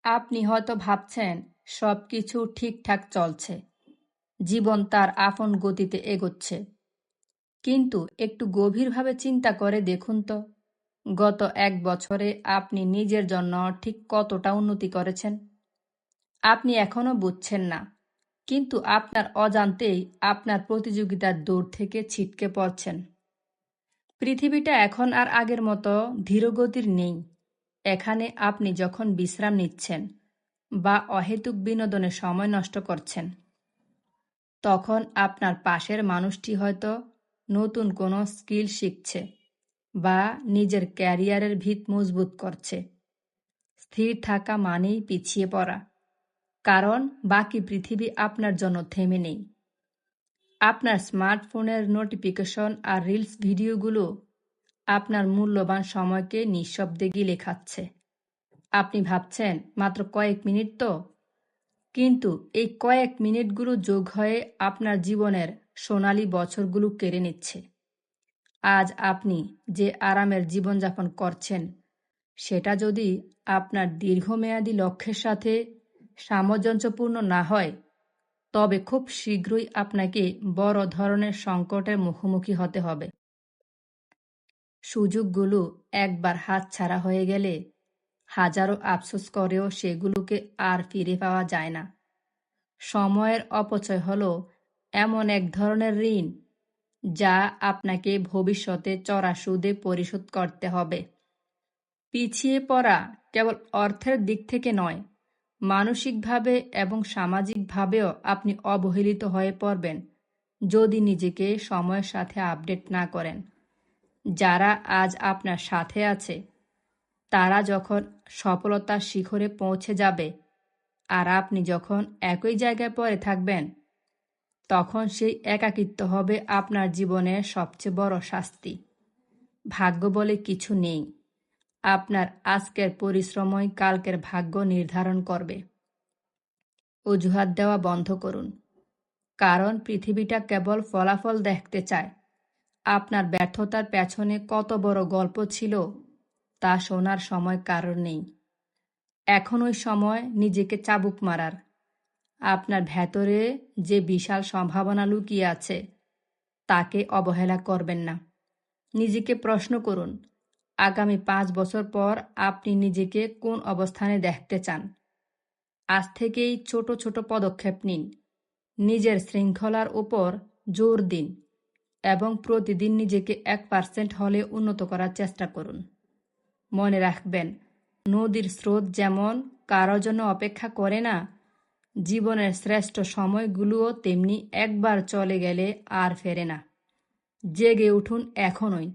আপনি হয়তো ভাবছেন সবকিছু ঠিকঠাক চলছে, জীবন তার আপন গতিতে এগোচ্ছে। কিন্তু একটু গভীরভাবে চিন্তা করে দেখুন তো, গত 1 বছরে আপনি নিজের জন্য ঠিক কতটা উন্নতি করেছেন। আপনি এখনো বুঝছেন না, কিন্তু আপনার অজান্তেই আপনার প্রতিযোগিতার দৌড় থেকে ছিটকে পড়ছেন। পৃথিবীটা এখন আর আগের মতো ধীরগতির নেই। এখানে আপনি যখন বিশ্রাম নিচ্ছেন বা অহেতুক বিনোদনে সময় নষ্ট করছেন, তখন আপনার পাশের মানুষটি হয়তো নতুন কোনো স্কিল শিখছে বা নিজের ক্যারিয়ারের ভিত মজবুত করছে। স্থির থাকা মানেই পিছিয়ে পড়া, কারণ বাকি পৃথিবী আপনার জন্য থেমে নেই। আপনার স্মার্টফোনের নোটিফিকেশন আর রিলস ভিডিওগুলো আপনার মূল্যবান সময়কে নিঃশব্দে গিলে খাচ্ছে। আপনি ভাবছেন মাত্র কয়েক মিনিট তো, কিন্তু এই কয়েক মিনিটগুলো যোগ হয়ে আপনার জীবনের সোনালী বছরগুলো কেড়ে নিচ্ছে। আজ আপনি যে আরামের জীবনযাপন করছেন, সেটা যদি আপনার দীর্ঘমেয়াদী লক্ষ্যের সাথে সামঞ্জস্যপূর্ণ না হয়, তবে খুব শীঘ্রই আপনাকে বড় ধরনের সংকটের মুখোমুখি হতে হবে। সুযোগগুলো একবার হাতছাড়া হয়ে গেলে হাজারো আফসোস করেও সেগুলোকে আর ফিরে পাওয়া যায় না। সময়ের অপচয় হলো এমন এক ধরনের ঋণ যা আপনাকে ভবিষ্যতে চড়া সুদে পরিশোধ করতে হবে। পিছিয়ে পড়া কেবল অর্থের দিক থেকে নয়, মানসিকভাবে এবং সামাজিকভাবেও আপনি অবহেলিত হয়ে পড়বেন যদি নিজেকে সময়ের সাথে আপডেট না করেন। যারা আজ আপনার সাথে আছে, তারা যখন সফলতার শিখরে পৌঁছে যাবে আর আপনি যখন একই জায়গায় পড়ে থাকবেন, তখন সেই একাকিত্ব হবে আপনার জীবনের সবচেয়ে বড় শাস্তি। ভাগ্য বলে কিছু নেই। আপনার আজকের পরিশ্রমই কালকের ভাগ্য নির্ধারণ করবে। অজুহাত দেওয়া বন্ধ করুন, কারণ পৃথিবীটা কেবল ফলাফল দেখতে চায়। আপনার ব্যর্থতার পেছনে কত বড় গল্প ছিল তা শোনার সময় কারণ নেই। এখনই সময় নিজেকে চাবুক মারার। আপনার ভেতরে যে বিশাল সম্ভাবনা লুকিয়ে আছে, তাকে অবহেলা করবেন না। নিজেকে প্রশ্ন করুন, আগামী 5 বছর পর আপনি নিজেকে কোন অবস্থানে দেখতে চান। আজ থেকেই ছোট ছোট পদক্ষেপ নিন, নিজের শৃঙ্খলার উপর জোর দিন এবং প্রতিদিন নিজেকে 1% হলে উন্নত করার চেষ্টা করুন। মনে রাখবেন, নদীর স্রোত যেমন কারো জন্য অপেক্ষা করে না, জীবনের শ্রেষ্ঠ সময়গুলোও তেমনি একবার চলে গেলে আর ফেরে না। জেগে উঠুন এখনই।